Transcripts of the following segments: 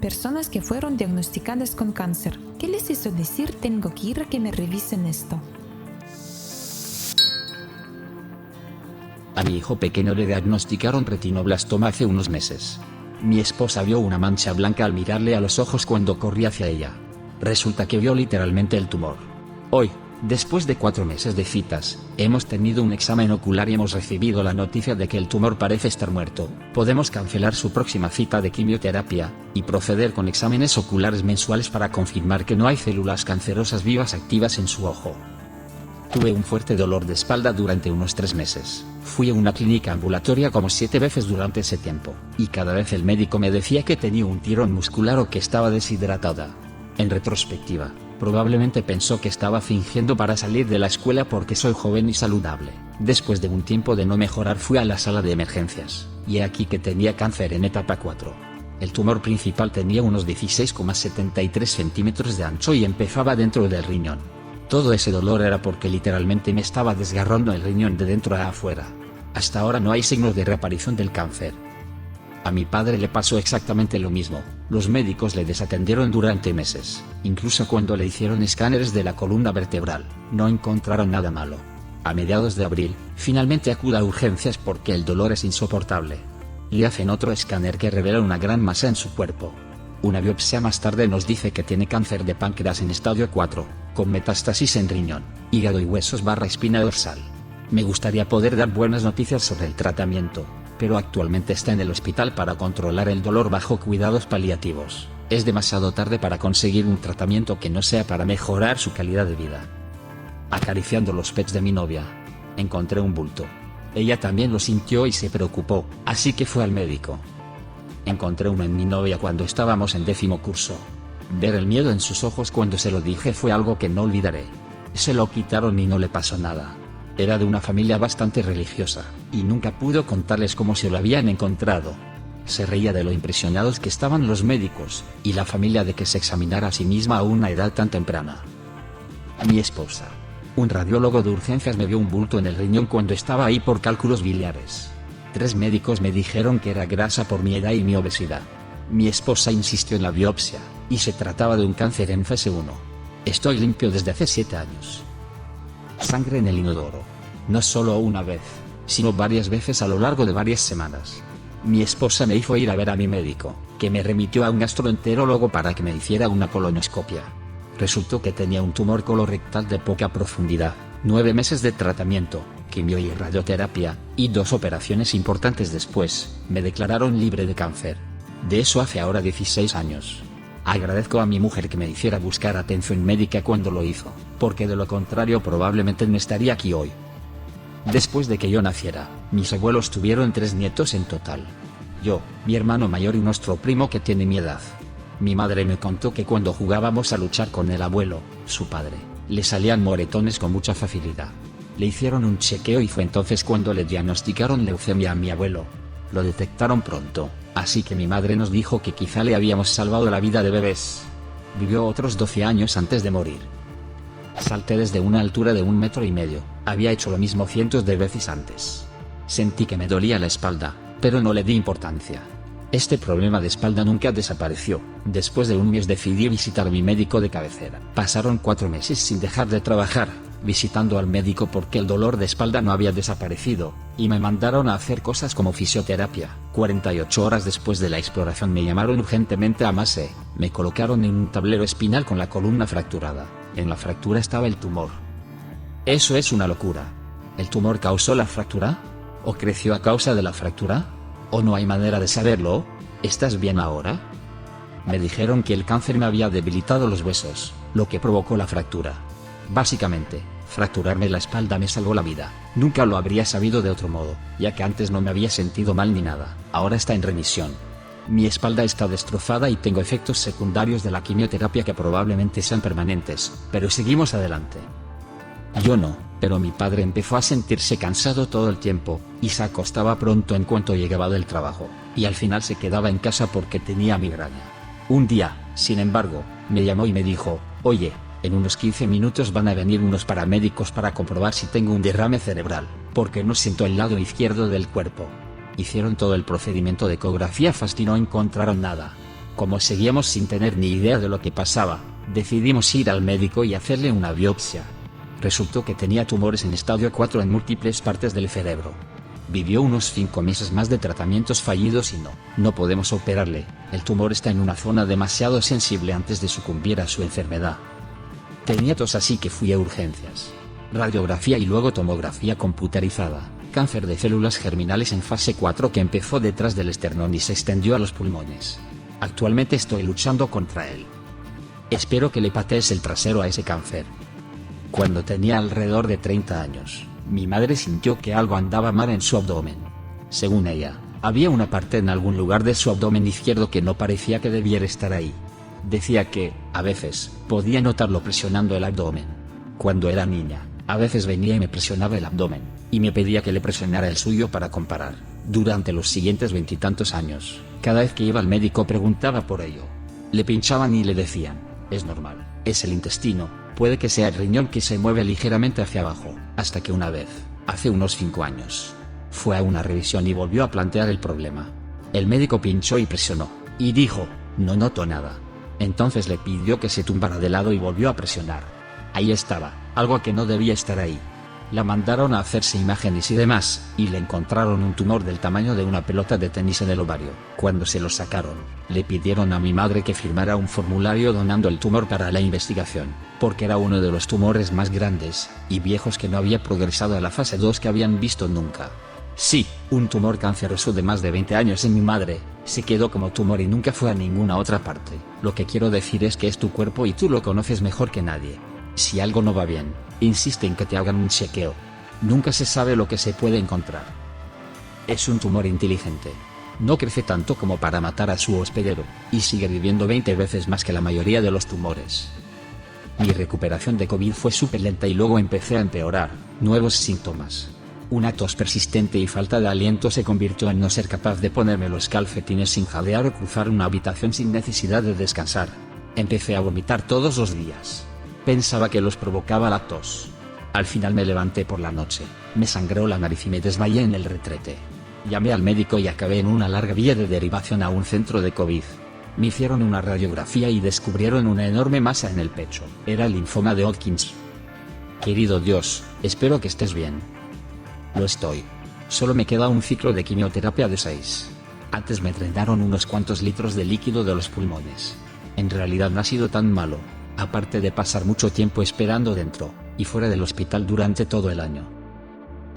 Personas que fueron diagnosticadas con cáncer. ¿Qué les hizo decir tengo que ir a que me revisen esto? A mi hijo pequeño le diagnosticaron retinoblastoma hace unos meses. Mi esposa vio una mancha blanca al mirarle a los ojos cuando corrí hacia ella. Resulta que vio literalmente el tumor. Hoy, después de 4 meses de citas, hemos tenido un examen ocular y hemos recibido la noticia de que el tumor parece estar muerto. Podemos cancelar su próxima cita de quimioterapia, y proceder con exámenes oculares mensuales para confirmar que no hay células cancerosas vivas activas en su ojo. Tuve un fuerte dolor de espalda durante unos 3 meses. Fui a una clínica ambulatoria como 7 veces durante ese tiempo, y cada vez el médico me decía que tenía un tirón muscular o que estaba deshidratada. En retrospectiva, probablemente pensó que estaba fingiendo para salir de la escuela porque soy joven y saludable. Después de un tiempo de no mejorar fui a la sala de emergencias, y he aquí que tenía cáncer en etapa 4. El tumor principal tenía unos 16,73 centímetros de ancho y empezaba dentro del riñón. Todo ese dolor era porque literalmente me estaba desgarrando el riñón de dentro a afuera. Hasta ahora no hay signos de reaparición del cáncer. A mi padre le pasó exactamente lo mismo. Los médicos le desatendieron durante meses, incluso cuando le hicieron escáneres de la columna vertebral, no encontraron nada malo. A mediados de abril, finalmente acude a urgencias porque el dolor es insoportable. Le hacen otro escáner que revela una gran masa en su cuerpo. Una biopsia más tarde nos dice que tiene cáncer de páncreas en estadio 4, con metástasis en riñón, hígado y huesos / espina dorsal. Me gustaría poder dar buenas noticias sobre el tratamiento, pero actualmente está en el hospital para controlar el dolor bajo cuidados paliativos. Es demasiado tarde para conseguir un tratamiento que no sea para mejorar su calidad de vida. Acariciando los pets de mi novia, encontré un bulto. Ella también lo sintió y se preocupó, así que fue al médico. Encontré uno en mi novia cuando estábamos en 10º curso. Ver el miedo en sus ojos cuando se lo dije fue algo que no olvidaré. Se lo quitaron y no le pasó nada. Era de una familia bastante religiosa, y nunca pudo contarles cómo se lo habían encontrado. Se reía de lo impresionados que estaban los médicos, y la familia de que se examinara a sí misma a una edad tan temprana. Mi esposa. Un radiólogo de urgencias me vio un bulto en el riñón cuando estaba ahí por cálculos biliares. 3 médicos me dijeron que era grasa por mi edad y mi obesidad. Mi esposa insistió en la biopsia, y se trataba de un cáncer en fase 1. Estoy limpio desde hace 7 años. Sangre en el inodoro. No solo una vez, sino varias veces a lo largo de varias semanas. Mi esposa me hizo ir a ver a mi médico, que me remitió a un gastroenterólogo para que me hiciera una colonoscopia. Resultó que tenía un tumor colorectal de poca profundidad, 9 meses de tratamiento, quimio y radioterapia, y 2 operaciones importantes después, me declararon libre de cáncer. De eso hace ahora 16 años. Agradezco a mi mujer que me hiciera buscar atención médica cuando lo hizo, porque de lo contrario probablemente no estaría aquí hoy. Después de que yo naciera, mis abuelos tuvieron 3 nietos en total. Yo, mi hermano mayor y nuestro primo que tiene mi edad. Mi madre me contó que cuando jugábamos a luchar con el abuelo, su padre, le salían moretones con mucha facilidad. Le hicieron un chequeo y fue entonces cuando le diagnosticaron leucemia a mi abuelo. Lo detectaron pronto, así que mi madre nos dijo que quizá le habíamos salvado la vida de bebés. Vivió otros 12 años antes de morir. Salté desde una altura de 1,5 metros, había hecho lo mismo cientos de veces antes. Sentí que me dolía la espalda, pero no le di importancia. Este problema de espalda nunca desapareció. Después de un mes decidí visitar a mi médico de cabecera. Pasaron 4 meses sin dejar de trabajar, visitando al médico porque el dolor de espalda no había desaparecido, y me mandaron a hacer cosas como fisioterapia. 48 horas después de la exploración me llamaron urgentemente a MASE, me colocaron en un tablero espinal con la columna fracturada. En la fractura estaba el tumor. Eso es una locura. ¿El tumor causó la fractura? ¿O creció a causa de la fractura? ¿O no hay manera de saberlo? ¿Estás bien ahora? Me dijeron que el cáncer me había debilitado los huesos, lo que provocó la fractura. Básicamente, fracturarme la espalda me salvó la vida. Nunca lo habría sabido de otro modo, ya que antes no me había sentido mal ni nada. Ahora está en remisión. Mi espalda está destrozada y tengo efectos secundarios de la quimioterapia que probablemente sean permanentes, pero seguimos adelante. Yo no, pero mi padre empezó a sentirse cansado todo el tiempo, y se acostaba pronto en cuanto llegaba del trabajo, y al final se quedaba en casa porque tenía migraña. Un día, sin embargo, me llamó y me dijo, oye, en unos 15 minutos van a venir unos paramédicos para comprobar si tengo un derrame cerebral, porque no siento el lado izquierdo del cuerpo. Hicieron todo el procedimiento de ecografía FAST y no encontraron nada. Como seguíamos sin tener ni idea de lo que pasaba, decidimos ir al médico y hacerle una biopsia. Resultó que tenía tumores en estadio 4 en múltiples partes del cerebro. Vivió unos 5 meses más de tratamientos fallidos y no podemos operarle. El tumor está en una zona demasiado sensible antes de sucumbir a su enfermedad. Tenía tos, así que fui a urgencias. Radiografía y luego tomografía computarizada. Cáncer de células germinales en fase 4 que empezó detrás del esternón y se extendió a los pulmones. Actualmente estoy luchando contra él. Espero que le patees el trasero a ese cáncer. Cuando tenía alrededor de 30 años, mi madre sintió que algo andaba mal en su abdomen. Según ella, había una parte en algún lugar de su abdomen izquierdo que no parecía que debiera estar ahí. Decía que, a veces, podía notarlo presionando el abdomen. Cuando era niña, a veces venía y me presionaba el abdomen, y me pedía que le presionara el suyo para comparar. Durante los siguientes 20 y tantos años, cada vez que iba al médico preguntaba por ello. Le pinchaban y le decían, es normal, es el intestino, puede que sea el riñón que se mueve ligeramente hacia abajo, hasta que una vez, hace unos 5 años, fue a una revisión y volvió a plantear el problema. El médico pinchó y presionó, y dijo, no noto nada. Entonces le pidió que se tumbara de lado y volvió a presionar. Ahí estaba, algo que no debía estar ahí. La mandaron a hacerse imágenes y demás, y le encontraron un tumor del tamaño de una pelota de tenis en el ovario. Cuando se lo sacaron, le pidieron a mi madre que firmara un formulario donando el tumor para la investigación, porque era uno de los tumores más grandes y viejos que no había progresado a la fase 2 que habían visto nunca. Sí, un tumor canceroso de más de 20 años en mi madre, se quedó como tumor y nunca fue a ninguna otra parte. Lo que quiero decir es que es tu cuerpo y tú lo conoces mejor que nadie. Si algo no va bien, insiste en que te hagan un chequeo. Nunca se sabe lo que se puede encontrar. Es un tumor inteligente. No crece tanto como para matar a su hospedero, y sigue viviendo 20 veces más que la mayoría de los tumores. Mi recuperación de COVID fue súper lenta y luego empecé a empeorar. Nuevos síntomas. Una tos persistente y falta de aliento se convirtió en no ser capaz de ponerme los calcetines sin jadear o cruzar una habitación sin necesidad de descansar. Empecé a vomitar todos los días. Pensaba que los provocaba la tos. Al final me levanté por la noche, me sangró la nariz y me desmayé en el retrete. Llamé al médico y acabé en una larga vía de derivación a un centro de COVID. Me hicieron una radiografía y descubrieron una enorme masa en el pecho. Era el linfoma de Hodgkin. Querido Dios, espero que estés bien. Lo estoy. Solo me queda un ciclo de quimioterapia de 6. Antes me drenaron unos cuantos litros de líquido de los pulmones. En realidad no ha sido tan malo, aparte de pasar mucho tiempo esperando dentro y fuera del hospital durante todo el año.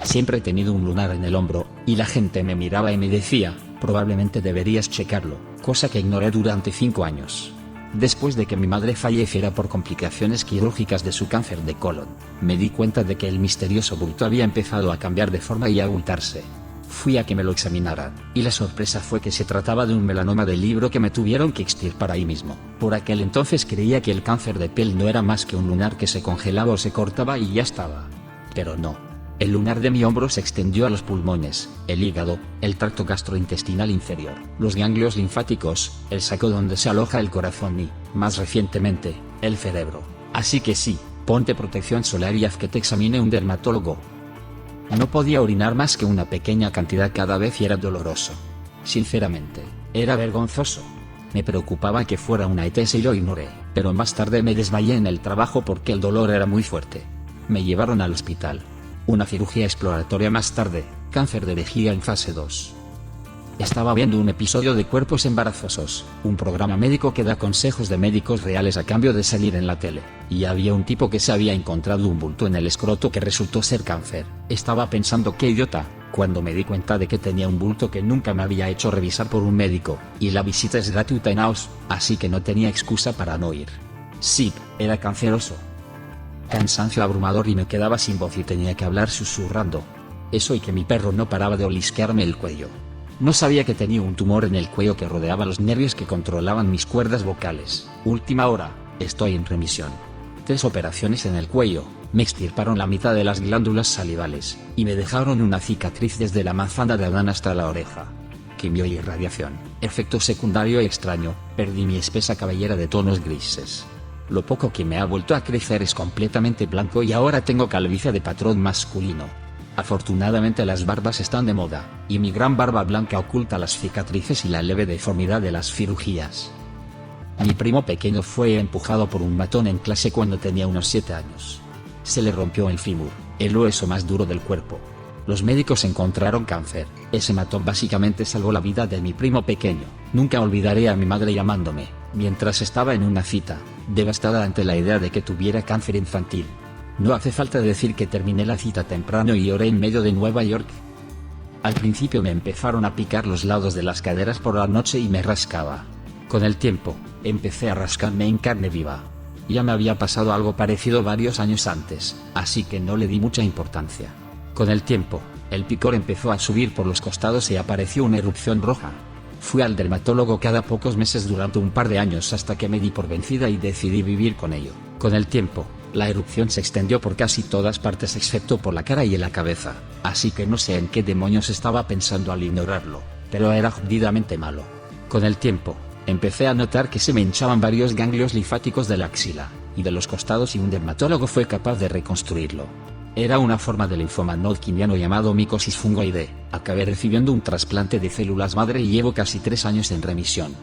Siempre he tenido un lunar en el hombro, y la gente me miraba y me decía, probablemente deberías checarlo, cosa que ignoré durante 5 años. Después de que mi madre falleciera por complicaciones quirúrgicas de su cáncer de colon, me di cuenta de que el misterioso bulto había empezado a cambiar de forma y a abultarse. Fui a que me lo examinaran, y la sorpresa fue que se trataba de un melanoma del libro que me tuvieron que extirpar ahí mismo. Por aquel entonces creía que el cáncer de piel no era más que un lunar que se congelaba o se cortaba y ya estaba. Pero no. El lunar de mi hombro se extendió a los pulmones, el hígado, el tracto gastrointestinal inferior, los ganglios linfáticos, el saco donde se aloja el corazón y, más recientemente, el cerebro. Así que sí, ponte protección solar y haz que te examine un dermatólogo. No podía orinar más que una pequeña cantidad cada vez y era doloroso. Sinceramente, era vergonzoso. Me preocupaba que fuera una ETS y lo ignoré, pero más tarde me desmayé en el trabajo porque el dolor era muy fuerte. Me llevaron al hospital. Una cirugía exploratoria más tarde, cáncer de vejiga en fase 2. Estaba viendo un episodio de Cuerpos Embarazosos, un programa médico que da consejos de médicos reales a cambio de salir en la tele, y había un tipo que se había encontrado un bulto en el escroto que resultó ser cáncer. Estaba pensando qué idiota, cuando me di cuenta de que tenía un bulto que nunca me había hecho revisar por un médico, y la visita es gratuita en AOS, así que no tenía excusa para no ir. Sí, era canceroso. Cansancio abrumador y me quedaba sin voz y tenía que hablar susurrando. Eso y que mi perro no paraba de olisquearme el cuello. No sabía que tenía un tumor en el cuello que rodeaba los nervios que controlaban mis cuerdas vocales. Última hora, estoy en remisión. 3 operaciones en el cuello, me extirparon la mitad de las glándulas salivales, y me dejaron una cicatriz desde la manzana de Adán hasta la oreja. Quimio y radiación, efecto secundario extraño, perdí mi espesa cabellera de tonos grises. Lo poco que me ha vuelto a crecer es completamente blanco y ahora tengo calvicie de patrón masculino. Afortunadamente las barbas están de moda, y mi gran barba blanca oculta las cicatrices y la leve deformidad de las cirugías. Mi primo pequeño fue empujado por un matón en clase cuando tenía unos 7 años. Se le rompió el fémur, el hueso más duro del cuerpo. Los médicos encontraron cáncer. Ese matón básicamente salvó la vida de mi primo pequeño. Nunca olvidaré a mi madre llamándome, mientras estaba en una cita, devastada ante la idea de que tuviera cáncer infantil. No hace falta decir que terminé la cita temprano y lloré en medio de Nueva York. Al principio me empezaron a picar los lados de las caderas por la noche y me rascaba. Con el tiempo, empecé a rascarme en carne viva. Ya me había pasado algo parecido varios años antes, así que no le di mucha importancia. Con el tiempo, el picor empezó a subir por los costados y apareció una erupción roja. Fui al dermatólogo cada pocos meses durante un par de años hasta que me di por vencida y decidí vivir con ello. Con el tiempo, la erupción se extendió por casi todas partes excepto por la cara y en la cabeza, así que no sé en qué demonios estaba pensando al ignorarlo, pero era jodidamente malo. Con el tiempo, empecé a notar que se me hinchaban varios ganglios linfáticos de la axila y de los costados y un dermatólogo fue capaz de reconstruirlo. Era una forma de linfoma no Hodgkiniano llamado micosis fungoide. Acabé recibiendo un trasplante de células madre y llevo casi 3 años en remisión.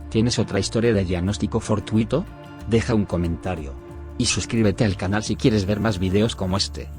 ¿Tienes otra historia de diagnóstico fortuito? Deja un comentario. Y suscríbete al canal si quieres ver más videos como este.